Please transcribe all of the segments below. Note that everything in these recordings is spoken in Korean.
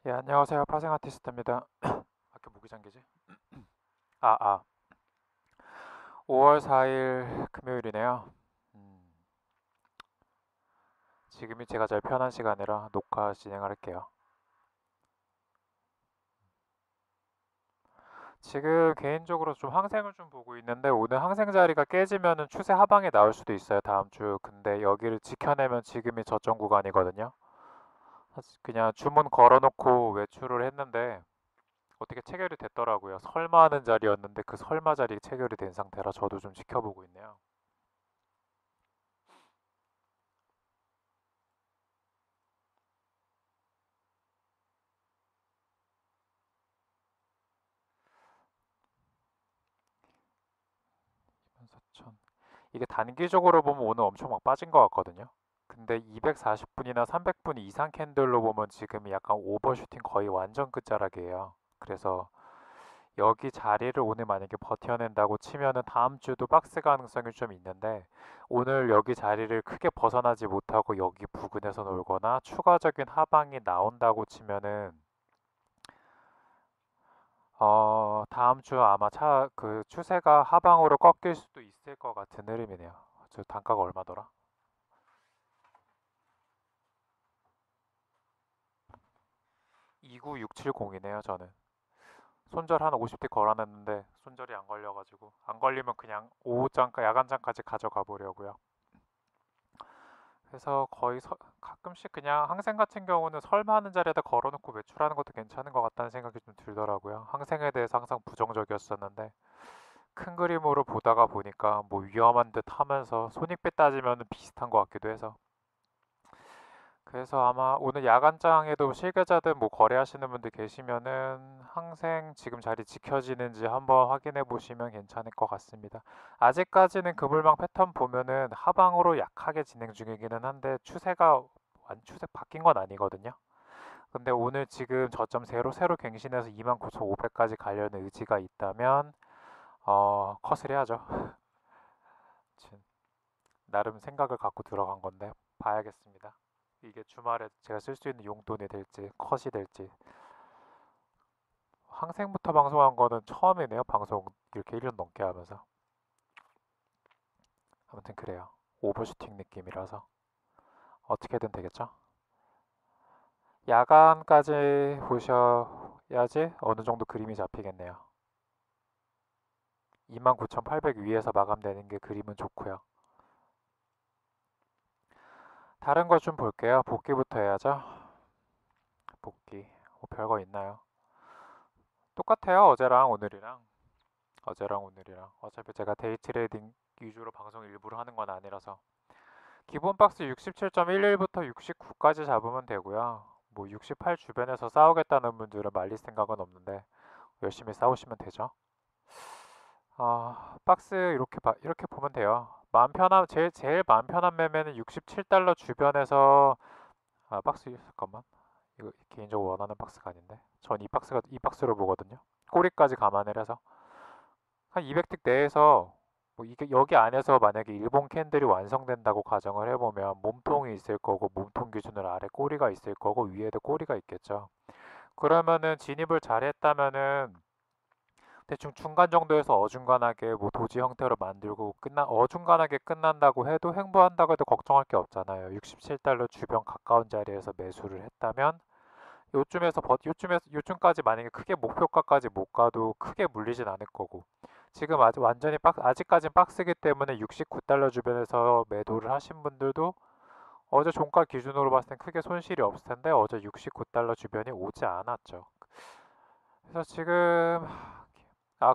예, 안녕하세요. 파생 아티스트입니다. 학교 무기장기지? 5월 4일 금요일이네요. 음, 지금이 제가 제일 편한 시간이라 녹화 진행할게요. 지금 개인적으로 좀 항생을 좀 보고 있는데 오늘 항생 자리가 깨지면은 추세 하방에 나올 수도 있어요. 다음 주. 근데 여기를 지켜내면 지금이 저점 구간이거든요. 그냥 주문 걸어놓고 외출을 했는데 어떻게 체결이 됐더라고요. 설마 하는 자리였는데 그 설마 자리 체결이 된 상태라 저도 좀 지켜보고 있네요. 24,000. 이게 단기적으로 보면 오늘 엄청 막 빠진 것 같거든요. 근데 240분이나 300분 이상 캔들로 보면 지금 약간 오버슈팅 거의 완전 끝자락이에요. 그래서 여기 자리를 오늘 만약에 버텨낸다고 치면은 다음 주도 박스 가능성이 좀 있는데 오늘 여기 자리를 크게 벗어나지 못하고 여기 부근에서 놀거나 추가적인 하방이 나온다고 치면은 다음 주 아마 그 추세가 하방으로 꺾일 수도 있을 것 같은 흐름이네요. 저 단가가 얼마더라? 29670이네요, 저는. 손절 한 50대 걸어놨는데 손절이 안 걸려가지고 안 걸리면 그냥 오후장까 야간장까지 가져가 보려고요. 그래서 거의 가끔씩 그냥 항생 같은 경우는 설마하는 자리에다 걸어놓고 외출하는 것도 괜찮은 것 같다는 생각이 좀 들더라고요. 항생에 대해서 항상 부정적이었었는데 큰 그림으로 보다가 보니까 뭐 위험한 듯 하면서 손익비 따지면 비슷한 것 같기도 해서 그래서 아마 오늘 야간장에도 실계자들 뭐 거래하시는 분들 계시면은 항생 지금 자리 지켜지는지 한번 확인해 보시면 괜찮을 것 같습니다. 아직까지는 그물망 패턴 보면은 하방으로 약하게 진행 중이기는 한데 추세가 추세 바뀐 건 아니거든요. 근데 오늘 지금 저점 새로 갱신해서 29,500까지 가려는 의지가 있다면 컷을 해야죠. 나름 생각을 갖고 들어간 건데 봐야겠습니다. 이게 주말에 제가 쓸 수 있는 용돈이 될지 컷이 될지. 항생부터 방송한 거는 처음이네요. 방송 이렇게 1년 넘게 하면서. 아무튼 그래요. 오버슈팅 느낌이라서 어떻게든 되겠죠? 야간까지 보셔야지 어느 정도 그림이 잡히겠네요. 29,800 위에서 마감되는 게 그림은 좋고요. 다른 거 좀 볼게요. 복귀부터 해야죠. 복귀. 뭐 별거 있나요? 똑같아요. 어제랑 오늘이랑. 어제랑 오늘이랑. 어차피 제가 데이 트레이딩 위주로 방송 일부러 하는 건 아니라서. 기본 박스 67.11부터 69까지 잡으면 되고요. 뭐 68 주변에서 싸우겠다는 분들은 말릴 생각은 없는데 열심히 싸우시면 되죠. 박스 이렇게 보면 돼요. 마음 편한 제일 마음 편한 매매는 67달러 주변에서 박스 잠깐만. 이거 개인적으로 원하는 박스가 아닌데. 전 이 박스로 보거든요. 꼬리까지 감안을 해서 한 200틱 내에서 뭐 이게 여기 안에서 만약에 일본 캔들이 완성된다고 가정을 해보면 몸통이 있을 거고 몸통 기준으로 아래 꼬리가 있을 거고 위에도 꼬리가 있겠죠. 그러면은 진입을 잘했다면은 대충 중간 정도에서 어중간하게 뭐 도지 형태로 만들고 어중간하게 끝난다고 해도 횡보한다고 해도 걱정할 게 없잖아요. 67달러 주변 가까운 자리에서 매수를 했다면 요쯤까지 만약에 크게 목표가까지 못 가도 크게 물리진 않을 거고 지금 아직까진 박스기 때문에 69달러 주변에서 매도를 하신 분들도 어제 종가 기준으로 봤을 땐 크게 손실이 없을 텐데 어제 69달러 주변이 오지 않았죠. 그래서 지금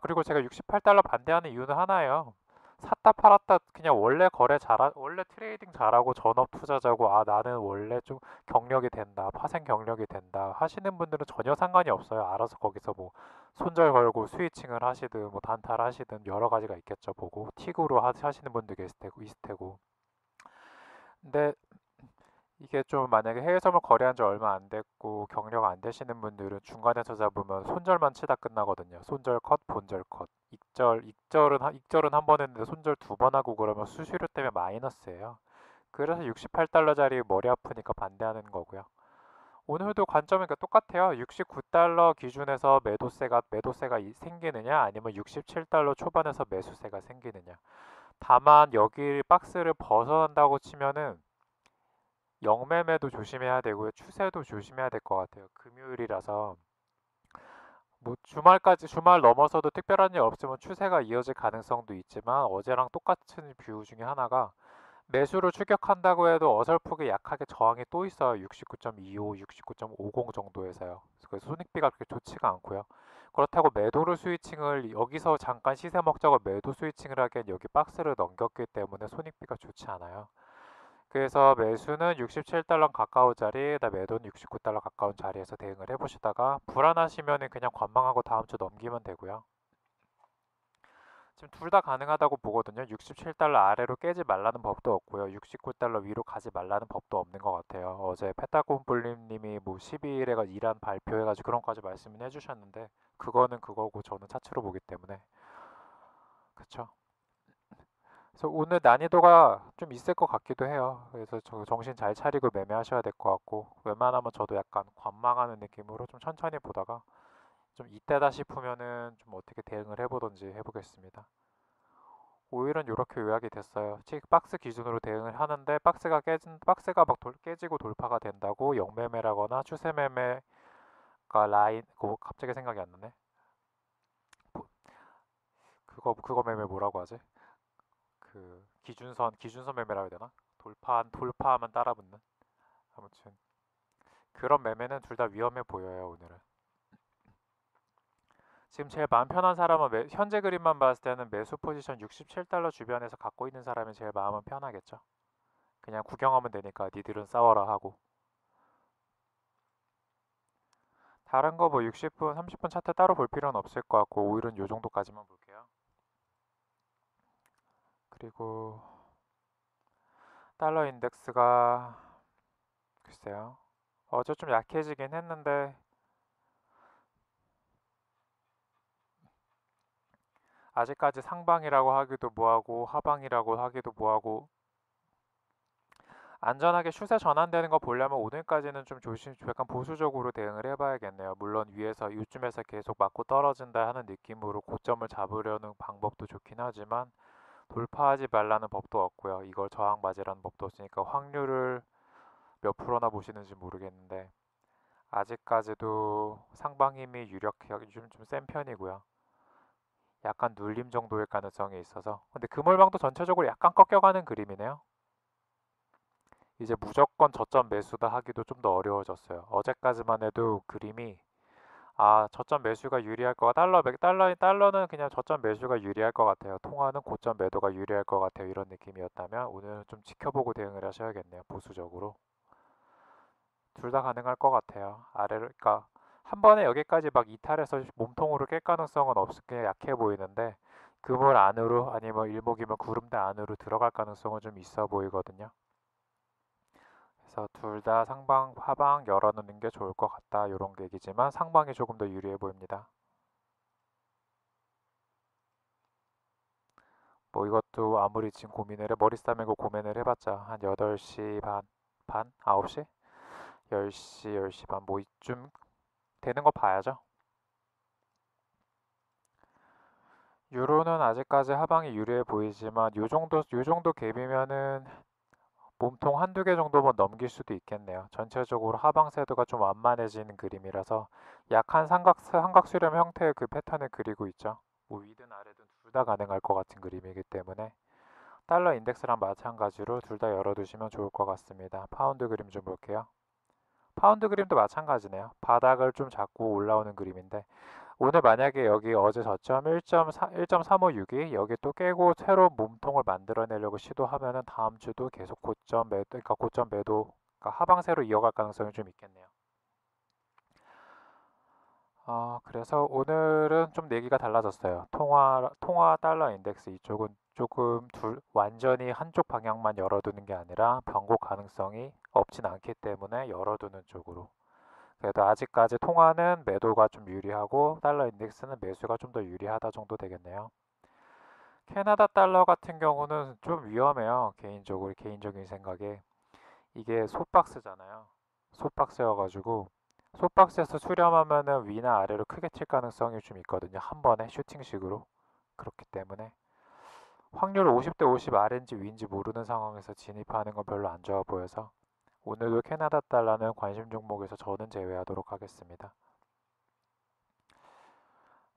그리고 제가 68달러 반대하는 이유는 하나예요. 샀다 팔았다 그냥 원래 트레이딩 잘하고 전업 투자자고 나는 원래 좀 경력이 된다 파생 경력이 된다 하시는 분들은 전혀 상관이 없어요. 알아서 거기서 뭐 손절 걸고 스위칭을 하시든 뭐 단타를 하시든 여러 가지가 있겠죠. 보고 틱으로 하시는 분도 있을 테고 근데 이게 좀 만약에 해외점을 거래한 지 얼마 안 됐고 경력 안 되시는 분들은 중간에서 잡으면 손절만 치다 끝나거든요. 손절 컷, 본절 컷. 익절은 한 번 했는데 손절 두 번 하고 그러면 수수료 때문에 마이너스예요. 그래서 68달러짜리 머리 아프니까 반대하는 거고요. 오늘도 관점은 똑같아요. 69달러 기준에서 매도세가 생기느냐, 아니면 67달러 초반에서 매수세가 생기느냐. 다만 여기 박스를 벗어난다고 치면은 영매매도 조심해야 되고요. 추세도 조심해야 될 것 같아요. 금요일이라서 뭐 주말 넘어서도 특별한 일 없으면 추세가 이어질 가능성도 있지만 어제랑 똑같은 뷰 중에 하나가 매수를 추격한다고 해도 어설프게 약하게 저항이 또 있어요. 69.25, 69.50 정도에서요. 그래서 손익비가 그렇게 좋지가 않고요. 그렇다고 매도를 스위칭을 여기서 잠깐 시세 먹자고 매도 스위칭을 하기엔 여기 박스를 넘겼기 때문에 손익비가 좋지 않아요. 그래서 매수는 67달러 가까운 자리, 매도는 69달러 가까운 자리에서 대응을 해보시다가 불안하시면 그냥 관망하고 다음 주 넘기면 되고요. 지금 둘 다 가능하다고 보거든요. 67달러 아래로 깨지 말라는 법도 없고요. 69달러 위로 가지 말라는 법도 없는 것 같아요. 어제 페타곤볼님이 뭐 12일에 이란 발표해가지고 그런 까지 말씀을 해주셨는데 그거는 그거고 저는 차트로 보기 때문에 그쵸. 그래서 오늘 난이도가 좀 있을 것 같기도 해요. 그래서 저 정신 잘 차리고 매매하셔야 될 것 같고 웬만하면 저도 약간 관망하는 느낌으로 좀 천천히 보다가 좀 이때다 싶으면은 좀 어떻게 대응을 해보던지 해보겠습니다. 오일은 이렇게 요약이 됐어요. 박스 기준으로 대응을 하는데 박스가 막 깨지고 돌파가 된다고 영매매라거나 추세매매가 라인 갑자기 생각이 안 나네. 그거 매매 뭐라고 하지? 그 기준선 매매라고 해야 되나? 돌파하면 따라붙는. 아무튼 그런 매매는 둘 다 위험해 보여요 오늘은. 지금 제일 마음 편한 사람은 현재 그림만 봤을 때는 매수 포지션 67달러 주변에서 갖고 있는 사람이 제일 마음은 편하겠죠. 그냥 구경하면 되니까 니들은 싸워라 하고. 다른 거 뭐 60분, 30분 차트 따로 볼 필요는 없을 것 같고 오일은 요 정도까지만 볼게요. 그리고 달러 인덱스가 글쎄요. 어제 좀 약해지긴 했는데 아직까지 상방이라고 하기도 뭐하고 하방이라고 하기도 뭐하고 안전하게 슛에 전환되는 거 보려면 오늘까지는 좀 약간 보수적으로 대응을 해봐야겠네요. 물론 위에서 요쯤에서 계속 맞고 떨어진다 하는 느낌으로 고점을 잡으려는 방법도 좋긴 하지만 돌파하지 말라는 법도 없고요. 이걸 저항 맞이라는 법도 없으니까 확률을 몇 프로나 보시는지 모르겠는데 아직까지도 상방 힘이 좀 센 편이고요. 약간 눌림 정도일 가능성이 있어서 근데 금월방도 전체적으로 약간 꺾여가는 그림이네요. 이제 무조건 저점 매수다 하기도 좀 더 어려워졌어요. 어제까지만 해도 그림이 저점 매수가 유리할 것 같아. 달러는 그냥 저점 매수가 유리할 것 같아요. 통화는 고점 매도가 유리할 것 같아요. 이런 느낌이었다면 오늘은 좀 지켜보고 대응을 하셔야겠네요. 보수적으로. 둘 다 가능할 것 같아요. 그러니까 한 번에 여기까지 막 이탈해서 몸통으로 깰 가능성은 없게 약해 보이는데 그물 안으로 아니면 일목이면 구름대 안으로 들어갈 가능성은 좀 있어 보이거든요. 그래서 둘 다 상방, 하방 열어놓는 게 좋을 것 같다. 이런 얘기지만 상방이 조금 더 유리해 보입니다. 뭐 이것도 아무리 지금 머리 싸매고 고민을 해봤자 한 8시 반? 9시? 10시, 10시 반 뭐 이쯤 되는 거 봐야죠. 유로는 아직까지 하방이 유리해 보이지만 요 정도 갭이면은 몸통 한두 개 정도만 넘길 수도 있겠네요. 전체적으로 하방 세도가 좀 완만해지는 그림이라서 약한 삼각수렴 형태의 그 패턴을 그리고 있죠. 뭐 위든 아래든 둘 다 가능할 것 같은 그림이기 때문에 달러 인덱스랑 마찬가지로 둘 다 열어두시면 좋을 것 같습니다. 파운드 그림 좀 볼게요. 파운드 그림도 마찬가지네요. 바닥을 좀 잡고 올라오는 그림인데 오늘 만약에 여기 어제 저점 1.356이 여기 또 깨고 새로운 몸통을 만들어내려고 시도하면은 다음 주도 계속 고점 매도, 그러니까 하방세로 이어갈 가능성이 좀 있겠네요. 그래서 오늘은 좀 내기가 달라졌어요. 통화 달러 인덱스 이쪽은 조금 완전히 한쪽 방향만 열어두는 게 아니라 변곡 가능성이 없진 않기 때문에 열어두는 쪽으로. 그래도 아직까지 통화는 매도가 좀 유리하고 달러 인덱스는 매수가 좀 더 유리하다 정도 되겠네요. 캐나다 달러 같은 경우는 좀 위험해요. 개인적인 생각에. 이게 솥박스잖아요. 소박스여가지고 소박스에서 수렴하면은 위나 아래로 크게 칠 가능성이 좀 있거든요. 한 번에 슈팅식으로. 그렇기 때문에 확률 50대 50 R인지 V인지 모르는 상황에서 진입하는 건 별로 안 좋아 보여서 오늘도 캐나다 달러는 관심 종목에서 저는 제외하도록 하겠습니다.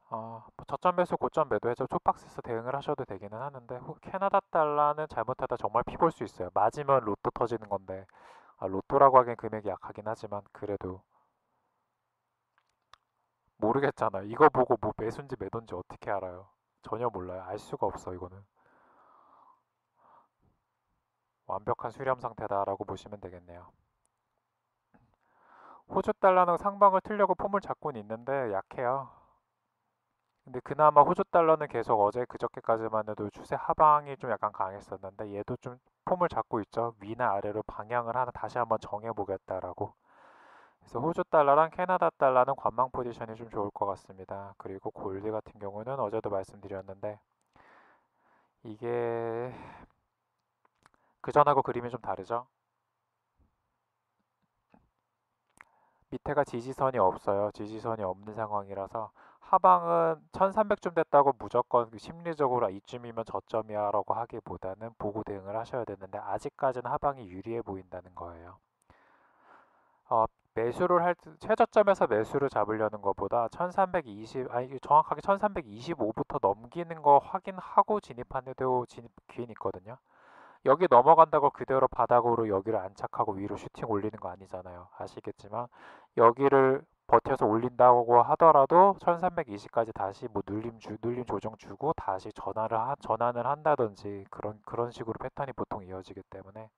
뭐 저점 매수, 고점 매도해서 초박스에서 대응을 하셔도 되기는 하는데 캐나다 달러는 잘못하다 정말 피 볼 수 있어요. 맞으면 로또 터지는 건데 로또라고 하기엔 금액이 약하긴 하지만 그래도 모르겠잖아요. 이거 보고 뭐 매수인지 매도인지 어떻게 알아요? 전혀 몰라요. 알 수가 없어 이거는. 완벽한 수렴 상태다라고 보시면 되겠네요. 호주 달러는 상방을 틀려고 폼을 잡고는 있는데 약해요. 근데 그나마 호주 달러는 계속 어제 그저께까지만 해도 추세 하방이 좀 약간 강했었는데 얘도 좀 폼을 잡고 있죠. 위나 아래로 방향을 하나 다시 한번 정해보겠다라고. 그래서 호주 달러랑 캐나다 달러는 관망 포지션이 좀 좋을 것 같습니다. 그리고 골드 같은 경우는 어제도 말씀드렸는데 이게 그전하고 그림이 좀 다르죠. 밑에가 지지선이 없어요. 지지선이 없는 상황이라서 하방은 1300쯤 됐다고 무조건 심리적으로 이쯤이면 저점이야 라고 하기보다는 보고 대응을 하셔야 되는데 아직까지는 하방이 유리해 보인다는 거예요. 매수를 최저점에서 매수를 잡으려는 것보다 1320 아니 정확하게 1325부터 넘기는 거 확인하고 진입하는 데도 기회는 있거든요. 여기 넘어간다고 그대로 바닥으로 여기를 안착하고 위로 슈팅 올리는 거 아니잖아요. 아시겠지만 여기를 버텨서 올린다고 하더라도 1320까지 다시 뭐 눌림 조정 주고 다시 전환을 한다든지 그런 식으로 패턴이 보통 이어지기 때문에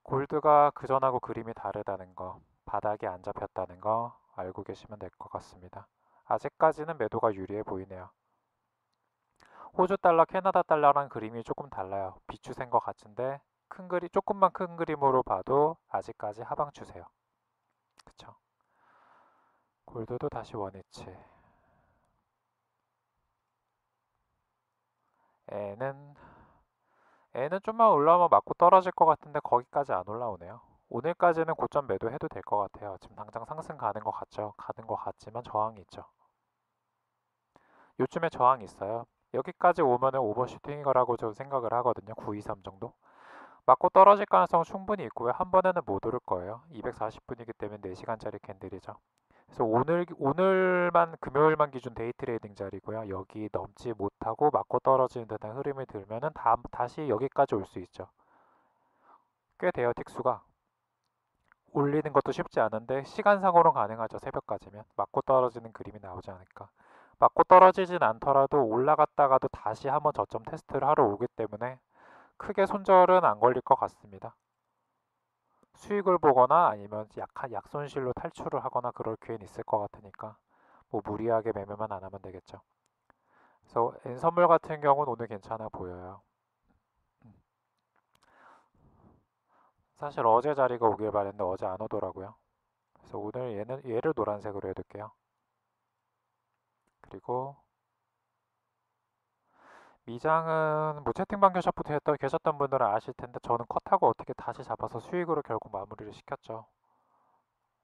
골드가 그전하고 그림이 다르다는 거, 바닥이 안 잡혔다는 거 알고 계시면 될 것 같습니다. 아직까지는 매도가 유리해 보이네요. 호주 달러, 캐나다 달러랑 그림이 조금 달라요. 비추세인 것 같은데 조금만 큰 그림으로 봐도 아직까지 하방 추세요. 그쵸? 골드도 다시 원위치. N은 좀만 올라오면 맞고 떨어질 것 같은데 거기까지 안 올라오네요. 오늘까지는 고점 매도해도 될 것 같아요. 지금 당장 상승 가는 것 같죠? 가는 것 같지만 저항이 있죠. 요즘에 저항이 있어요. 여기까지 오면은 오버슈팅인 거라고 저는 생각을 하거든요. 923 정도. 맞고 떨어질 가능성 충분히 있고요. 한 번에는 못 오를 거예요. 240분이기 때문에 4시간짜리 캔들이죠. 그래서 오늘만 금요일만 기준 데이 트레이딩 자리고요. 여기 넘지 못하고 맞고 떨어지는 듯한 흐름이 들면은 다시 여기까지 올 수 있죠. 꽤 돼요, 틱수가. 올리는 것도 쉽지 않은데 시간상으로는 가능하죠. 새벽까지면. 맞고 떨어지는 그림이 나오지 않을까. 맞고 떨어지진 않더라도 올라갔다가도 다시 한번 저점 테스트를 하러 오기 때문에 크게 손절은 안 걸릴 것 같습니다. 수익을 보거나 아니면 약한 약손실로 탈출을 하거나 그럴 기회는 있을 것 같으니까 뭐 무리하게 매매만 안 하면 되겠죠. 그래서 N선물 같은 경우는 오늘 괜찮아 보여요. 사실 어제 자리가 오길 바랬는데 어제 안 오더라고요. 그래서 오늘 얘를 노란색으로 해둘게요. 그리고 미장은 뭐 채팅방 계셨던 분들은 아실 텐데 저는 컷하고 어떻게 다시 잡아서 수익으로 결국 마무리를 시켰죠.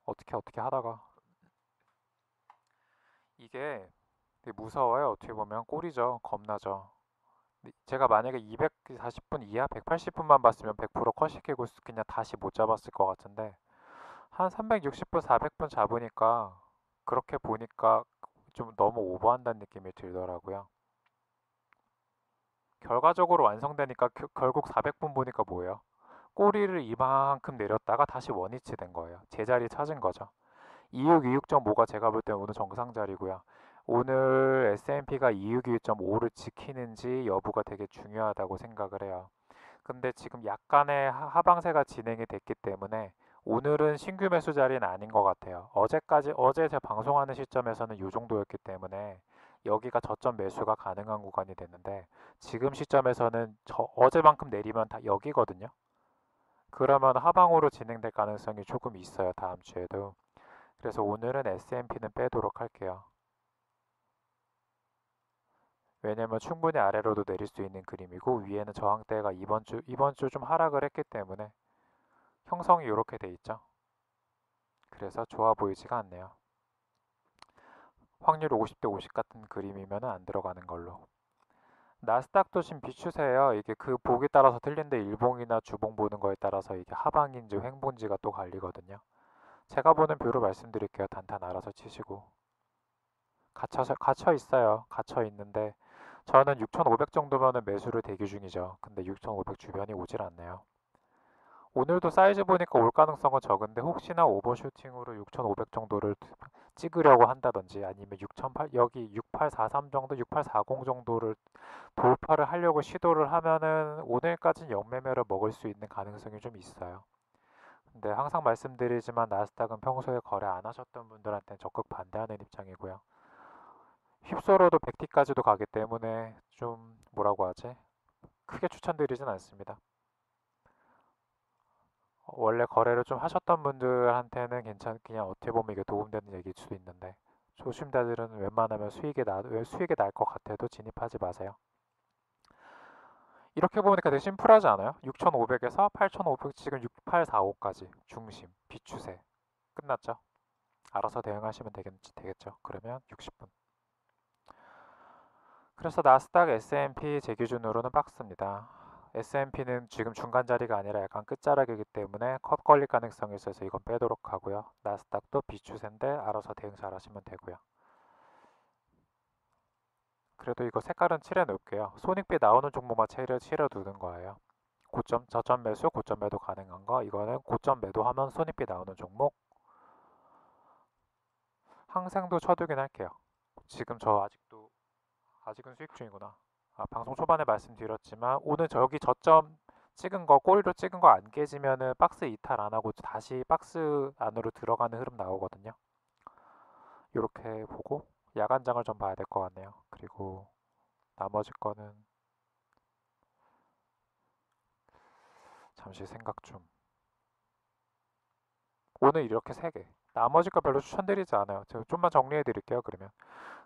어떻게 하다가 이게 되게 무서워요. 어떻게 보면 꼴이죠. 겁나죠. 제가 만약에 240분 이하 180분만 봤으면 100% 컷시키고 그냥 다시 못 잡았을 것 같은데 한 360분 400분 잡으니까 그렇게 보니까 좀 너무 오버한다는 느낌이 들더라고요. 결과적으로 완성되니까 결국 400분 보니까 뭐예요? 꼬리를 이만큼 내렸다가 다시 원위치 된 거예요. 제자리 찾은 거죠. 2626.5가 제가 볼 때는 오늘 정상 자리고요. 오늘 S&P가 2621.5를 지키는지 여부가 되게 중요하다고 생각을 해요. 근데 지금 약간의 하방세가 진행이 됐기 때문에 오늘은 신규 매수 자리는 아닌 것 같아요. 어제 제가 방송하는 시점에서는 이 정도였기 때문에 여기가 저점 매수가 가능한 구간이 됐는데 지금 시점에서는 어제만큼 내리면 다 여기거든요. 그러면 하방으로 진행될 가능성이 조금 있어요. 다음 주에도. 그래서 오늘은 S&P는 빼도록 할게요. 왜냐면 충분히 아래로도 내릴 수 있는 그림이고 위에는 저항대가 이번 주 좀 하락을 했기 때문에 형성이 이렇게 돼 있죠. 그래서 좋아 보이지가 않네요. 확률 50대 50 같은 그림이면 안 들어가는 걸로. 나스닥도 지금 비추세요. 이게 그 보기 따라서 틀린데 일봉이나 주봉 보는 거에 따라서 이게 하방인지 횡보인지가 또 갈리거든요. 제가 보는 뷰로 말씀드릴게요. 단단 알아서 치시고. 갇혀 있어요. 갇혀 있는데 저는 6,500 정도면은 매수를 대기 중이죠. 근데 6,500 주변이 오질 않네요. 오늘도 사이즈 보니까 올 가능성은 적은데 혹시나 오버슈팅으로 6,500 정도를 찍으려고 한다든지 아니면 6,800 여기 6843 정도, 6840 정도를 돌파를 하려고 시도를 하면은 오늘까지는 역매매를 먹을 수 있는 가능성이 좀 있어요. 근데 항상 말씀드리지만 나스닥은 평소에 거래 안 하셨던 분들한테는 적극 반대하는 입장이고요. 휩쓸어도 100T까지도 가기 때문에 좀 뭐라고 하지? 크게 추천드리진 않습니다. 원래 거래를 좀 하셨던 분들한테는 그냥 어떻게 보면 이게 도움되는 얘기일 수도 있는데 초심자들은 웬만하면 수익이 날 것 같아도 진입하지 마세요. 이렇게 보니까 되게 심플하지 않아요? 6,500에서 8,500 지금 6845까지 중심 비추세 끝났죠? 알아서 대응하시면 되겠죠? 그러면 60분. 그래서 나스닥 S&P 제 기준으로는 박스입니다. S&P는 지금 중간 자리가 아니라 약간 끝자락이기 때문에 컷 걸릴 가능성이 있어서 이건 빼도록 하고요. 나스닥도 비추세인데 알아서 대응 잘 하시면 되고요. 그래도 이거 색깔은 칠해 놓을게요. 손익비 나오는 종목만 칠해 두는 거예요. 고점, 저점 매수, 고점 매도 가능한 거. 이거는 고점 매도하면 손익비 나오는 종목. 항생도 쳐두긴 할게요. 지금 저 아직은 수익 중이구나. 방송 초반에 말씀드렸지만 오늘 저기 저점 찍은 거 꼬리로 찍은 거 안 깨지면은 박스 이탈 안 하고 다시 박스 안으로 들어가는 흐름 나오거든요. 이렇게 보고 야간장을 좀 봐야 될 것 같네요. 그리고 나머지 거는 잠시 생각 좀. 오늘 이렇게 3개. 나머지 거 별로 추천드리지 않아요. 제가 좀만 정리해 드릴게요. 그러면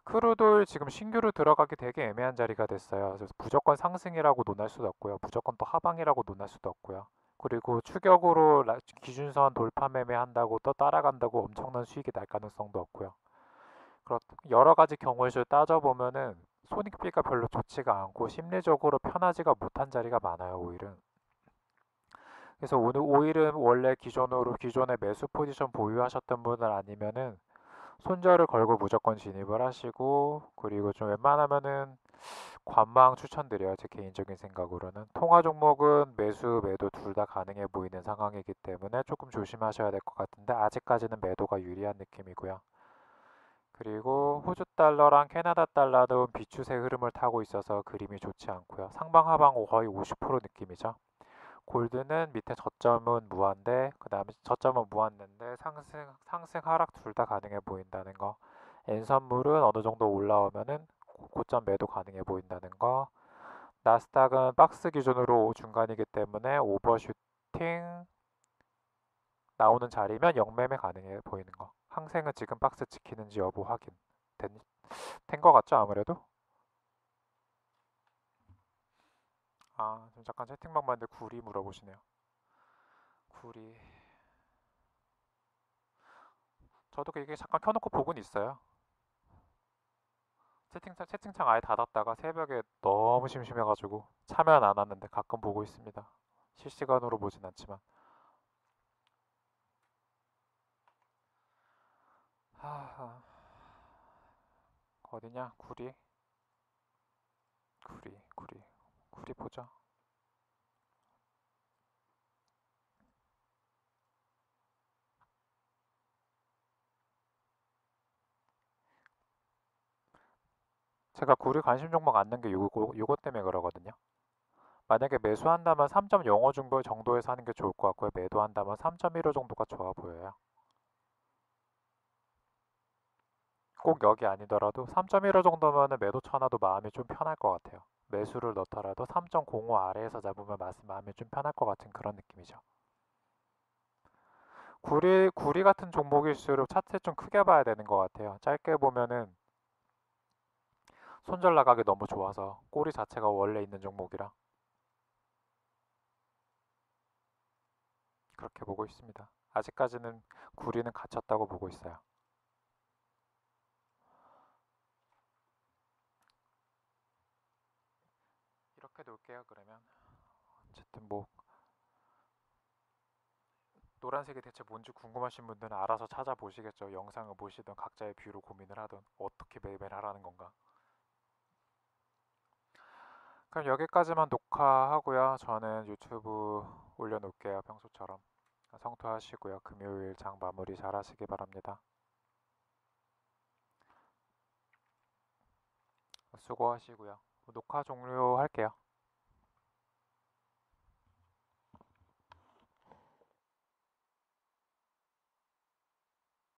크루돌 지금 신규로 들어가기 되게 애매한 자리가 됐어요. 그래서 무조건 상승이라고 논할 수도 없고요. 무조건 또 하방이라고 논할 수도 없고요. 그리고 추격으로 기준선 돌파 매매한다고 또 따라간다고 엄청난 수익이 날 가능성도 없고요. 여러 가지 경우의 수를 따져보면은 손익비가 별로 좋지가 않고 심리적으로 편하지가 못한 자리가 많아요, 오히려. 그래서 오늘 오일은 원래 기존에 매수 포지션 보유하셨던 분들 아니면은 손절을 걸고 무조건 진입을 하시고 그리고 좀 웬만하면은 관망 추천드려요. 제 개인적인 생각으로는 통화 종목은 매수 매도 둘 다 가능해 보이는 상황이기 때문에 조금 조심하셔야 될 것 같은데 아직까지는 매도가 유리한 느낌이고요. 그리고 호주 달러랑 캐나다 달러도 비추세 흐름을 타고 있어서 그림이 좋지 않고요. 상방 하방 거의 50% 느낌이죠. 골드는 밑에 저점은 무한대, 그 다음에 저점은 무한대인데 상승 하락 둘 다 가능해 보인다는 거. N선물은 어느 정도 올라오면은 고점 매도 가능해 보인다는 거. 나스닥은 박스 기준으로 중간이기 때문에 오버슈팅 나오는 자리면 역매매 가능해 보이는 거. 항생은 지금 박스 지키는지 여부 확인. 된 거 같죠 아무래도? 좀 잠깐 채팅방 봤는데 구리 물어보시네요. 구리. 저도 이게 잠깐 켜놓고 보곤 있어요. 채팅창 아예 닫았다가 새벽에 너무 심심해가지고 참여는 안 왔는데 가끔 보고 있습니다. 실시간으로 보진 않지만. 하하. 어디냐? 구리 보자. 제가 구리 관심 종목 안 넣은 게 요거 때문에 그러거든요. 만약에 매수한다면 3.05 정도에서 하는 게 좋을 것 같고요. 매도한다면 3.15 정도가 좋아 보여요. 꼭 여기 아니더라도 3.15 정도면 매도 쳐놔도 마음이 좀 편할 것 같아요. 매수를 넣더라도 3.05 아래에서 잡으면 마음이 좀 편할 것 같은 그런 느낌이죠. 구리 같은 종목일수록 차트 좀 크게 봐야 되는 것 같아요. 짧게 보면은 손절 나가기 너무 좋아서 꼬리 자체가 원래 있는 종목이라 그렇게 보고 있습니다. 아직까지는 구리는 갇혔다고 보고 있어요. 이렇게 놓을게요. 그러면 어쨌든 뭐 노란색이 대체 뭔지 궁금하신 분들은 알아서 찾아보시겠죠. 영상을 보시든 각자의 뷰로 고민을 하든 어떻게 매매를 하라는 건가. 그럼 여기까지만 녹화하고요. 저는 유튜브 올려놓을게요. 평소처럼. 성토하시고요. 금요일 장 마무리 잘 하시기 바랍니다. 수고하시고요. 녹화 종료할게요.